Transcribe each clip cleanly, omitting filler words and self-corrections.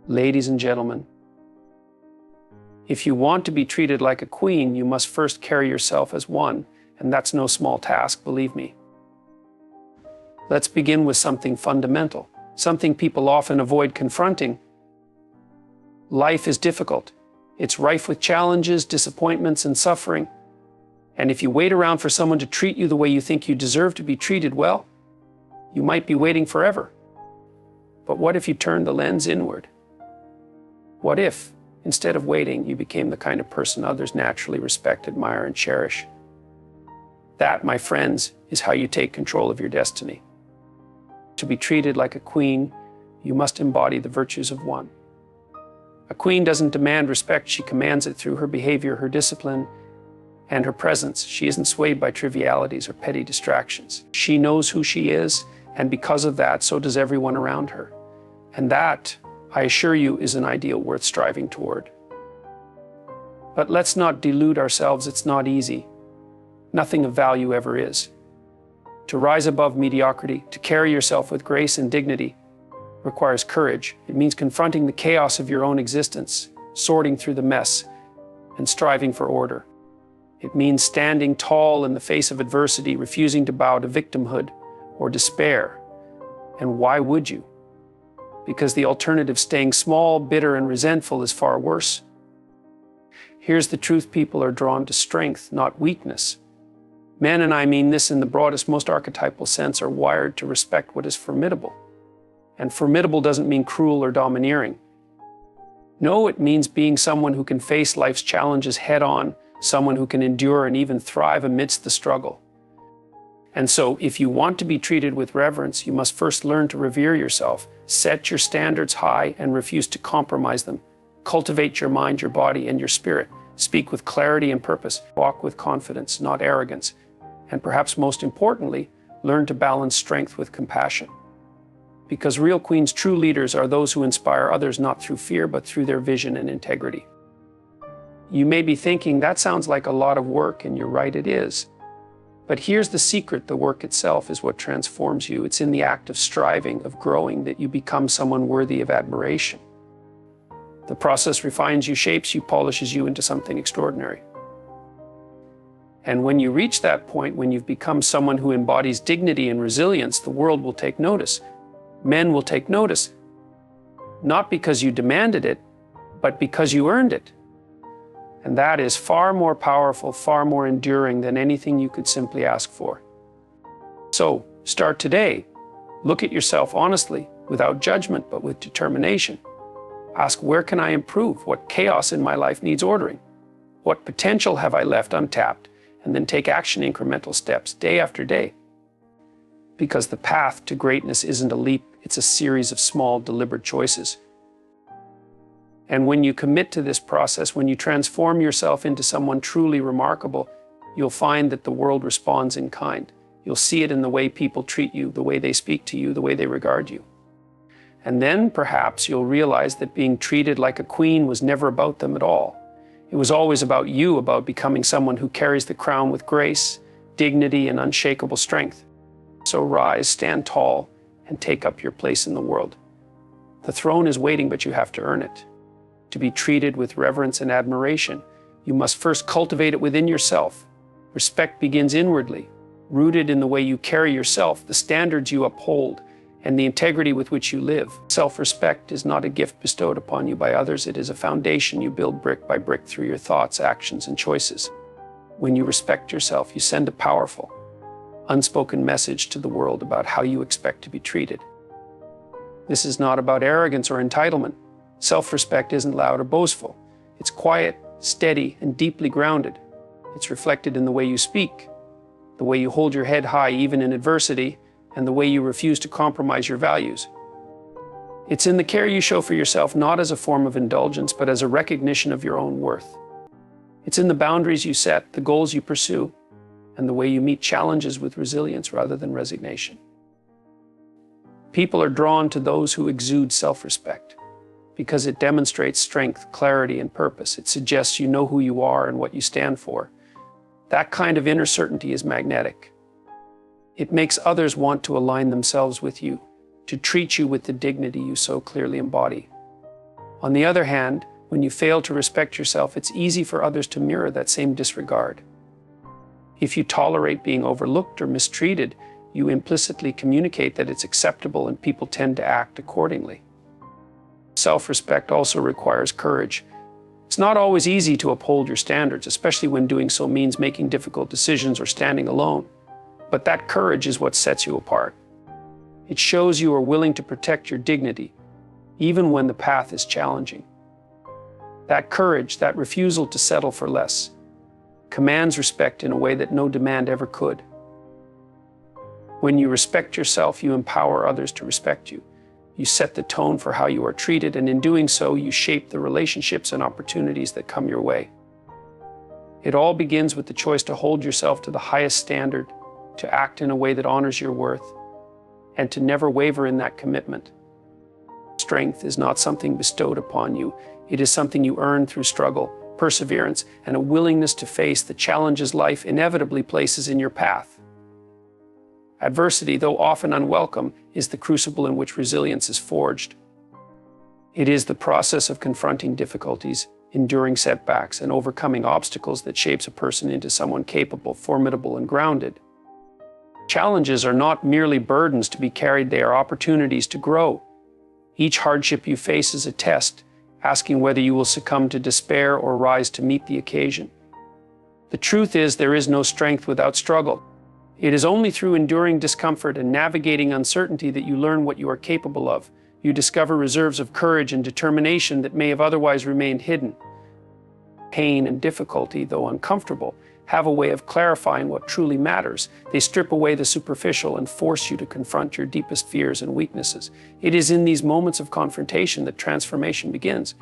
Ladies and gentlemen, if you want to be treated like a queen, you must first carry yourself as one, and that's no small task, believe me. Let's begin with something fundamental, something people often avoid confronting. Life is difficult. It's rife with challenges, disappointments, and suffering. And if you wait around for someone to treat you the way you think you deserve to be treated, well, you might be waiting forever. But what if you turn the lens inward? What if, instead of waiting, you became the kind of person others naturally respect, admire, and cherish? That, my friends, is how you take control of your destiny. To be treated like a queen, you must embody the virtues of one. A queen doesn't demand respect, she commands it through her behavior, her discipline, and her presence. She isn't swayed by trivialities or petty distractions. She knows who she is, and because of that, so does everyone around her. And that, I assure you, is an ideal worth striving toward. But let's not delude ourselves, it's not easy. Nothing of value ever is. To rise above mediocrity, to carry yourself with grace and dignity, requires courage. It means confronting the chaos of your own existence, sorting through the mess, and striving for order. It means standing tall in the face of adversity, refusing to bow to victimhood or despair. And why would you? Because the alternative, staying small, bitter, and resentful, is far worse. Here's the truth: people are drawn to strength, not weakness. Men, and I mean this in the broadest, most archetypal sense, are wired to respect what is formidable. And formidable doesn't mean cruel or domineering. No, it means being someone who can face life's challenges head-on, someone who can endure and even thrive amidst the struggle. And so, if you want to be treated with reverence, you must first learn to revere yourself, set your standards high, and refuse to compromise them. Cultivate your mind, your body, and your spirit. Speak with clarity and purpose. Walk with confidence, not arrogance. And perhaps most importantly, learn to balance strength with compassion. Because real queens, true leaders, are those who inspire others not through fear, but through their vision and integrity. You may be thinking, that sounds like a lot of work, and you're right, it is. But here's the secret: the work itself is what transforms you. It's in the act of striving, of growing, that you become someone worthy of admiration. The process refines you, shapes you, polishes you into something extraordinary. And when you reach that point, when you've become someone who embodies dignity and resilience, the world will take notice. Men will take notice, not because you demanded it, but because you earned it. And that is far more powerful, far more enduring than anything you could simply ask for. So, start today. Look at yourself honestly, without judgment, but with determination. Ask, where can I improve? What chaos in my life needs ordering? What potential have I left untapped? And then take action, incremental steps, day after day. Because the path to greatness isn't a leap, it's a series of small, deliberate choices. And when you commit to this process, when you transform yourself into someone truly remarkable, you'll find that the world responds in kind. You'll see it in the way people treat you, the way they speak to you, the way they regard you. And then perhaps you'll realize that being treated like a queen was never about them at all. It was always about you, about becoming someone who carries the crown with grace, dignity, and unshakable strength. So rise, stand tall, and take up your place in the world. The throne is waiting, but you have to earn it. To be treated with reverence and admiration, you must first cultivate it within yourself. Respect begins inwardly, rooted in the way you carry yourself, the standards you uphold, and the integrity with which you live. Self-respect is not a gift bestowed upon you by others. It is a foundation you build brick by brick through your thoughts, actions, and choices. When you respect yourself, you send a powerful, unspoken message to the world about how you expect to be treated. This is not about arrogance or entitlement. Self-respect isn't loud or boastful. It's quiet, steady, and deeply grounded. It's reflected in the way you speak, the way you hold your head high even in adversity, and the way you refuse to compromise your values. It's in the care you show for yourself, not as a form of indulgence, but as a recognition of your own worth. It's in the boundaries you set, the goals you pursue, and the way you meet challenges with resilience rather than resignation. People are drawn to those who exude self-respect because it demonstrates strength, clarity, and purpose. It suggests you know who you are and what you stand for. That kind of inner certainty is magnetic. It makes others want to align themselves with you, to treat you with the dignity you so clearly embody. On the other hand, when you fail to respect yourself, it's easy for others to mirror that same disregard. If you tolerate being overlooked or mistreated, you implicitly communicate that it's acceptable, and people tend to act accordingly. Self-respect also requires courage. It's not always easy to uphold your standards, especially when doing so means making difficult decisions or standing alone. But that courage is what sets you apart. It shows you are willing to protect your dignity, even when the path is challenging. That courage, that refusal to settle for less, commands respect in a way that no demand ever could. When you respect yourself, you empower others to respect you. You set the tone for how you are treated, and in doing so, you shape the relationships and opportunities that come your way. It all begins with the choice to hold yourself to the highest standard, to act in a way that honors your worth, and to never waver in that commitment. Strength is not something bestowed upon you. It is something you earn through struggle, perseverance, and a willingness to face the challenges life inevitably places in your path. Adversity, though often unwelcome, is the crucible in which resilience is forged. It is the process of confronting difficulties, enduring setbacks, and overcoming obstacles that shapes a person into someone capable, formidable, and grounded. Challenges are not merely burdens to be carried, they are opportunities to grow. Each hardship you face is a test, asking whether you will succumb to despair or rise to meet the occasion. The truth is, there is no strength without struggle. It is only through enduring discomfort and navigating uncertainty that you learn what you are capable of. You discover reserves of courage and determination that may have otherwise remained hidden. Pain and difficulty, though uncomfortable, have a way of clarifying what truly matters. They strip away the superficial and force you to confront your deepest fears and weaknesses. It is in these moments of confrontation that transformation begins.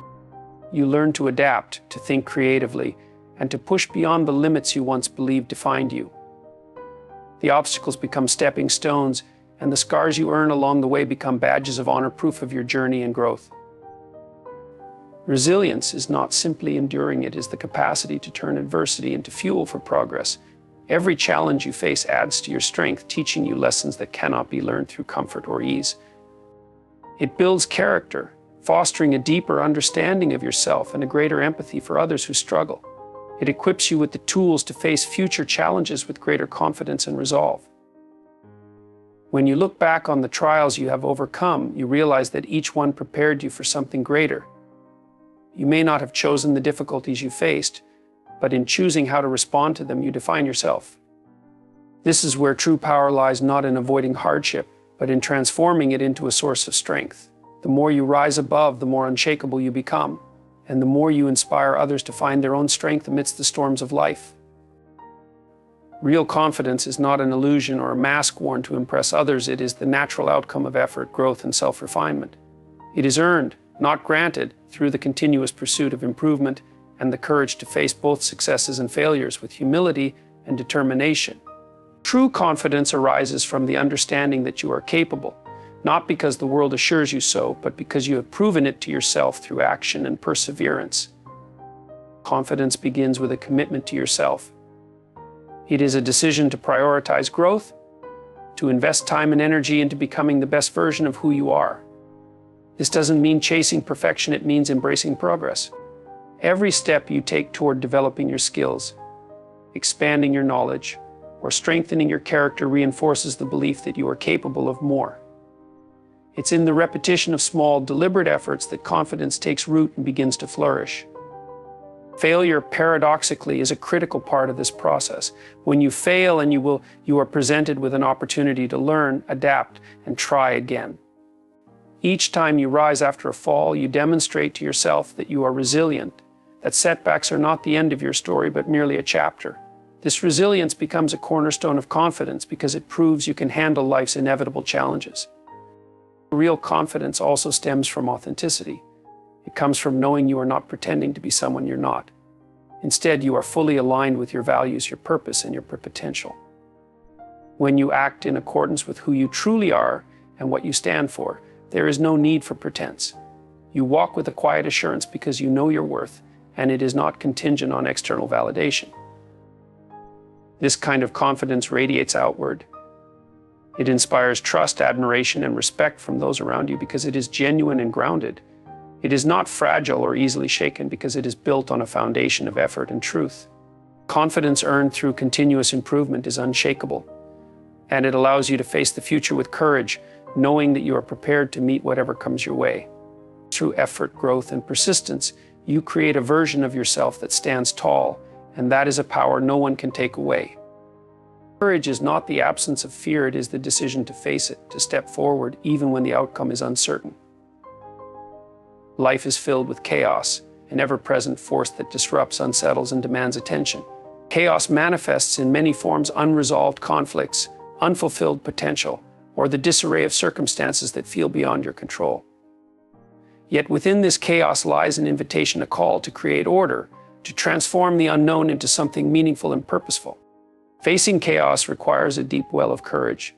You learn to adapt, to think creatively, and to push beyond the limits you once believed defined you. The obstacles become stepping stones, and the scars you earn along the way become badges of honor, proof of your journey and growth. Resilience is not simply enduring, it is the capacity to turn adversity into fuel for progress. Every challenge you face adds to your strength, teaching you lessons that cannot be learned through comfort or ease. It builds character, fostering a deeper understanding of yourself and a greater empathy for others who struggle. It equips you with the tools to face future challenges with greater confidence and resolve. When you look back on the trials you have overcome, you realize that each one prepared you for something greater. You may not have chosen the difficulties you faced, but in choosing how to respond to them, you define yourself. This is where true power lies, not in avoiding hardship, but in transforming it into a source of strength. The more you rise above, the more unshakable you become, and the more you inspire others to find their own strength amidst the storms of life. Real confidence is not an illusion or a mask worn to impress others. It is the natural outcome of effort, growth, and self-refinement. It is earned, not granted, through the continuous pursuit of improvement and the courage to face both successes and failures with humility and determination. True confidence arises from the understanding that you are capable, not because the world assures you so, but because you have proven it to yourself through action and perseverance. Confidence begins with a commitment to yourself. It is a decision to prioritize growth, to invest time and energy into becoming the best version of who you are. This doesn't mean chasing perfection, it means embracing progress. Every step you take toward developing your skills, expanding your knowledge, or strengthening your character reinforces the belief that you are capable of more. It's in the repetition of small, deliberate efforts that confidence takes root and begins to flourish. Failure, paradoxically, is a critical part of this process. When you fail and you are presented with an opportunity to learn, adapt, and try again. Each time you rise after a fall, you demonstrate to yourself that you are resilient, that setbacks are not the end of your story, but merely a chapter. This resilience becomes a cornerstone of confidence because it proves you can handle life's inevitable challenges. Real confidence also stems from authenticity. It comes from knowing you are not pretending to be someone you're not. Instead, you are fully aligned with your values, your purpose, and your potential. When you act in accordance with who you truly are and what you stand for, there is no need for pretense. You walk with a quiet assurance because you know your worth, and it is not contingent on external validation. This kind of confidence radiates outward. It inspires trust, admiration, and respect from those around you because it is genuine and grounded. It is not fragile or easily shaken because it is built on a foundation of effort and truth. Confidence earned through continuous improvement is unshakable, and it allows you to face the future with courage, knowing that you are prepared to meet whatever comes your way. Through effort, growth, and persistence, you create a version of yourself that stands tall, and that is a power no one can take away. Courage is not the absence of fear, it is the decision to face it, to step forward even when the outcome is uncertain. Life is filled with chaos, an ever-present force that disrupts, unsettles, and demands attention. Chaos manifests in many forms: unresolved conflicts, unfulfilled potential, or the disarray of circumstances that feel beyond your control. Yet within this chaos lies an invitation, a call to create order, to transform the unknown into something meaningful and purposeful. Facing chaos requires a deep well of courage.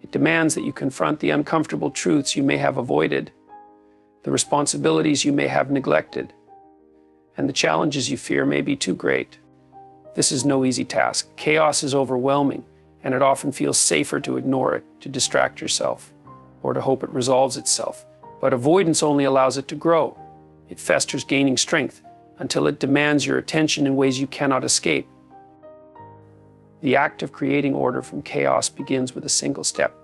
It demands that you confront the uncomfortable truths you may have avoided, the responsibilities you may have neglected, and the challenges you fear may be too great. This is no easy task. Chaos is overwhelming, and it often feels safer to ignore it, to distract yourself, or to hope it resolves itself. But avoidance only allows it to grow. It festers, gaining strength, until it demands your attention in ways you cannot escape. The act of creating order from chaos begins with a single step.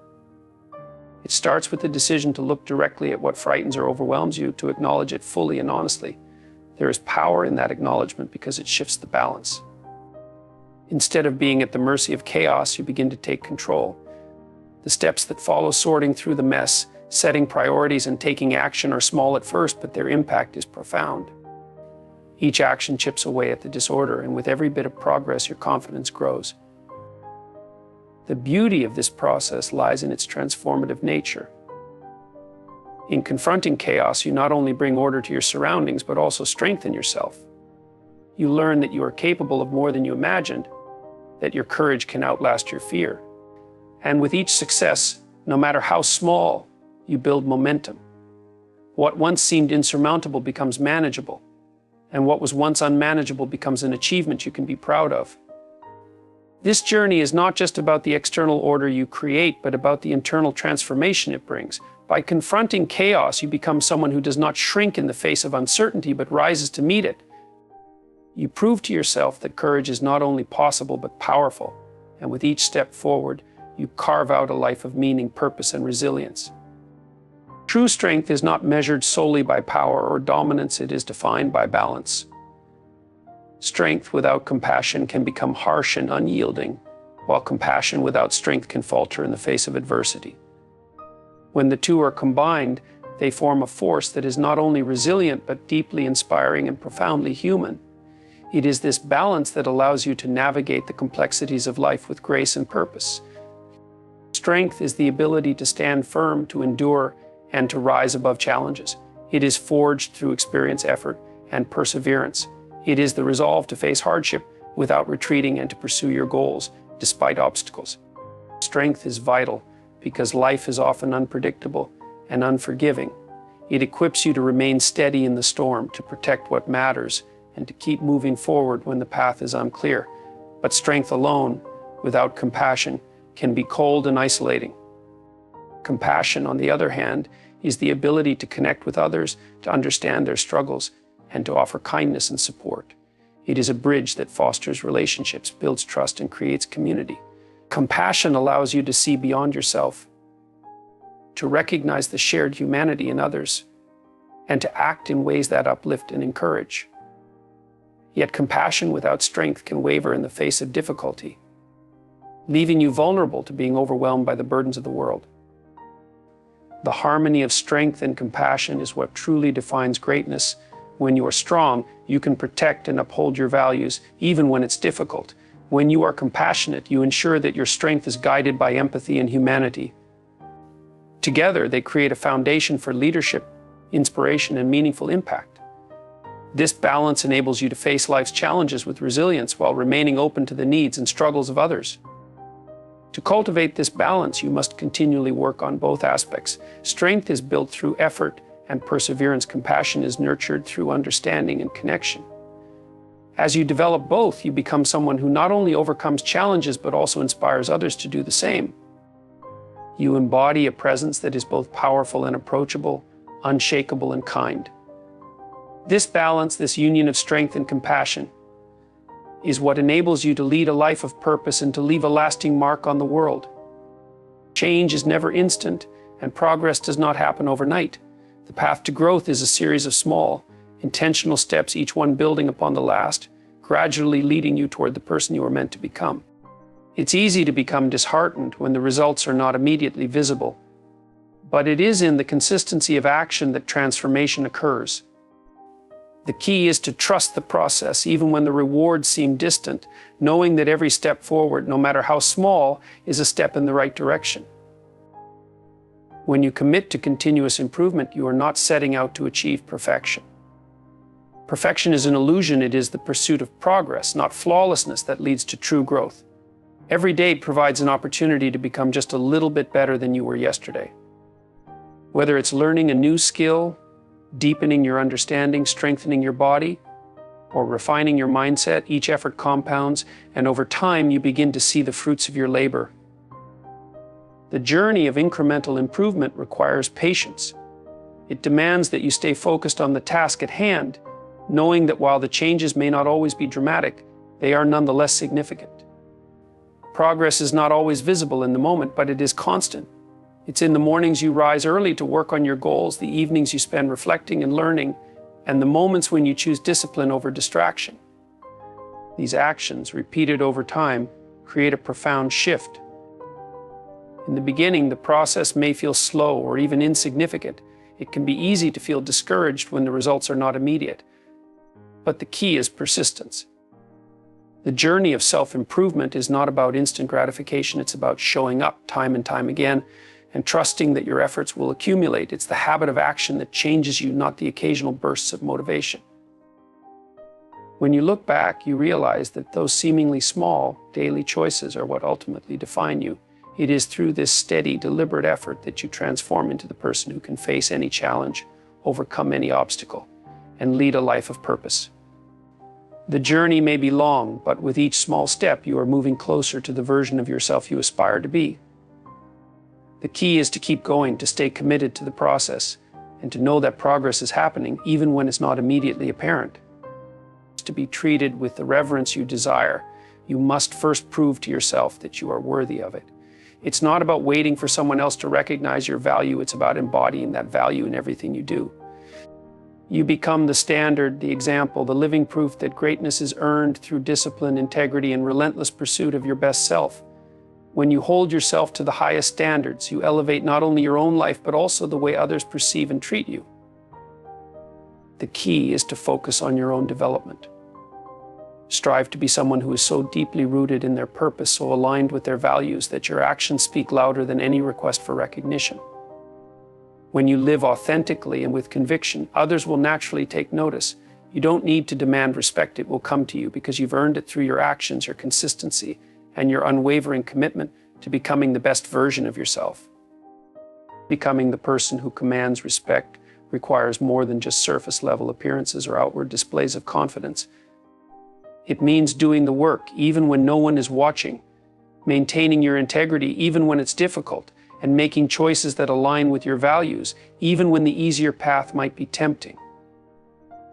It starts with the decision to look directly at what frightens or overwhelms you, to acknowledge it fully and honestly. There is power in that acknowledgement because it shifts the balance. Instead of being at the mercy of chaos, you begin to take control. The steps that follow sorting through the mess, setting priorities, and taking action are small at first, but their impact is profound. Each action chips away at the disorder, and with every bit of progress, your confidence grows. The beauty of this process lies in its transformative nature. In confronting chaos, you not only bring order to your surroundings, but also strengthen yourself. You learn that you are capable of more than you imagined, that your courage can outlast your fear. And with each success, no matter how small, you build momentum. What once seemed insurmountable becomes manageable, and what was once unmanageable becomes an achievement you can be proud of. This journey is not just about the external order you create, but about the internal transformation it brings. By confronting chaos, you become someone who does not shrink in the face of uncertainty, but rises to meet it. You prove to yourself that courage is not only possible, but powerful. And with each step forward, you carve out a life of meaning, purpose, and resilience. True strength is not measured solely by power or dominance, it is defined by balance. Strength without compassion can become harsh and unyielding, while compassion without strength can falter in the face of adversity. When the two are combined, they form a force that is not only resilient, but deeply inspiring and profoundly human. It is this balance that allows you to navigate the complexities of life with grace and purpose. Strength is the ability to stand firm, to endure, and to rise above challenges. It is forged through experience, effort, and perseverance. It is the resolve to face hardship without retreating and to pursue your goals despite obstacles. Strength is vital because life is often unpredictable and unforgiving. It equips you to remain steady in the storm, to protect what matters, and to keep moving forward when the path is unclear. But strength alone, without compassion, can be cold and isolating. Compassion, on the other hand, is the ability to connect with others, to understand their struggles, and to offer kindness and support. It is a bridge that fosters relationships, builds trust, and creates community. Compassion allows you to see beyond yourself, to recognize the shared humanity in others, and to act in ways that uplift and encourage. Yet compassion without strength can waver in the face of difficulty, leaving you vulnerable to being overwhelmed by the burdens of the world. The harmony of strength and compassion is what truly defines greatness. When you are strong, you can protect and uphold your values, even when it's difficult. When you are compassionate, you ensure that your strength is guided by empathy and humanity. Together, they create a foundation for leadership, inspiration, and meaningful impact. This balance enables you to face life's challenges with resilience while remaining open to the needs and struggles of others. To cultivate this balance, you must continually work on both aspects. Strength is built through effort, and perseverance. Compassion is nurtured through understanding and connection. As you develop both, you become someone who not only overcomes challenges, but also inspires others to do the same. You embody a presence that is both powerful and approachable, unshakable, and kind. This balance, this union of strength and compassion, is what enables you to lead a life of purpose and to leave a lasting mark on the world. Change is never instant, and progress does not happen overnight. The path to growth is a series of small, intentional steps, each one building upon the last, gradually leading you toward the person you are meant to become. It's easy to become disheartened when the results are not immediately visible, but it is in the consistency of action that transformation occurs. The key is to trust the process, even when the rewards seem distant, knowing that every step forward, no matter how small, is a step in the right direction. When you commit to continuous improvement, you are not setting out to achieve perfection. Perfection is an illusion. It is the pursuit of progress, not flawlessness, that leads to true growth. Every day provides an opportunity to become just a little bit better than you were yesterday. Whether it's learning a new skill, deepening your understanding, strengthening your body, or refining your mindset, each effort compounds, and over time you begin to see the fruits of your labor. The journey of incremental improvement requires patience. It demands that you stay focused on the task at hand, knowing that while the changes may not always be dramatic, they are nonetheless significant. Progress is not always visible in the moment, but it is constant. It's in the mornings you rise early to work on your goals, the evenings you spend reflecting and learning, and the moments when you choose discipline over distraction. These actions, repeated over time, create a profound shift. In the beginning, the process may feel slow or even insignificant. It can be easy to feel discouraged when the results are not immediate. But the key is persistence. The journey of self-improvement is not about instant gratification. It's about showing up time and time again and trusting that your efforts will accumulate. It's the habit of action that changes you, not the occasional bursts of motivation. When you look back, you realize that those seemingly small daily choices are what ultimately define you. It is through this steady, deliberate effort that you transform into the person who can face any challenge, overcome any obstacle, and lead a life of purpose. The journey may be long, but with each small step, you are moving closer to the version of yourself you aspire to be. The key is to keep going, to stay committed to the process, and to know that progress is happening even when it's not immediately apparent. To be treated with the reverence you desire, you must first prove to yourself that you are worthy of it. It's not about waiting for someone else to recognize your value. It's about embodying that value in everything you do. You become the standard, the example, the living proof that greatness is earned through discipline, integrity, and relentless pursuit of your best self. When you hold yourself to the highest standards, you elevate not only your own life, but also the way others perceive and treat you. The key is to focus on your own development. Strive to be someone who is so deeply rooted in their purpose, so aligned with their values, that your actions speak louder than any request for recognition. When you live authentically and with conviction, others will naturally take notice. You don't need to demand respect. It will come to you because you've earned it through your actions, your consistency, and your unwavering commitment to becoming the best version of yourself. Becoming the person who commands respect requires more than just surface-level appearances or outward displays of confidence. It means doing the work even when no one is watching, maintaining your integrity even when it's difficult, and making choices that align with your values, even when the easier path might be tempting.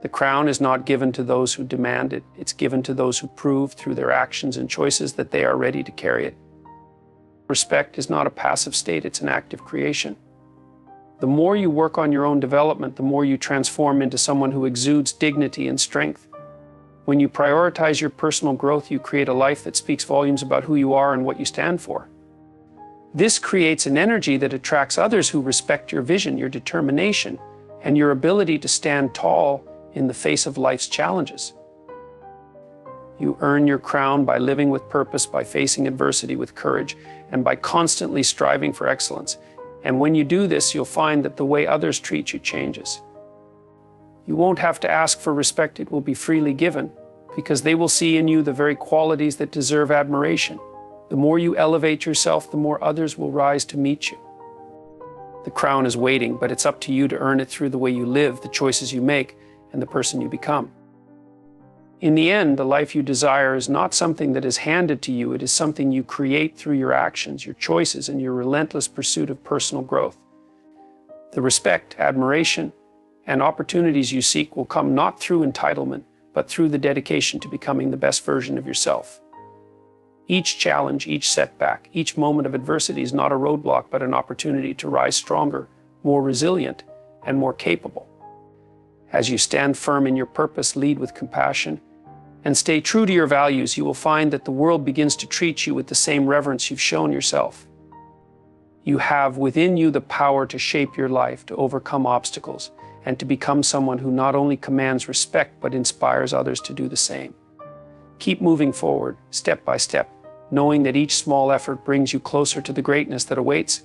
The crown is not given to those who demand it. It's given to those who prove through their actions and choices that they are ready to carry it. Respect is not a passive state, it's an active creation. The more you work on your own development, the more you transform into someone who exudes dignity and strength. When you prioritize your personal growth, you create a life that speaks volumes about who you are and what you stand for. This creates an energy that attracts others who respect your vision, your determination, and your ability to stand tall in the face of life's challenges. You earn your crown by living with purpose, by facing adversity with courage, and by constantly striving for excellence. And when you do this, you'll find that the way others treat you changes. You won't have to ask for respect. It will be freely given, because they will see in you the very qualities that deserve admiration. The more you elevate yourself, the more others will rise to meet you. The crown is waiting, but it's up to you to earn it through the way you live, the choices you make, and the person you become. In the end, the life you desire is not something that is handed to you. It is something you create through your actions, your choices, and your relentless pursuit of personal growth. The respect, admiration, and opportunities you seek will come not through entitlement, but through the dedication to becoming the best version of yourself. Each challenge, each setback, each moment of adversity is not a roadblock, but an opportunity to rise stronger, more resilient, and more capable. As you stand firm in your purpose, lead with compassion, and stay true to your values, you will find that the world begins to treat you with the same reverence you've shown yourself. You have within you the power to shape your life, to overcome obstacles, and to become someone who not only commands respect, but inspires others to do the same. Keep moving forward, step by step, knowing that each small effort brings you closer to the greatness that awaits.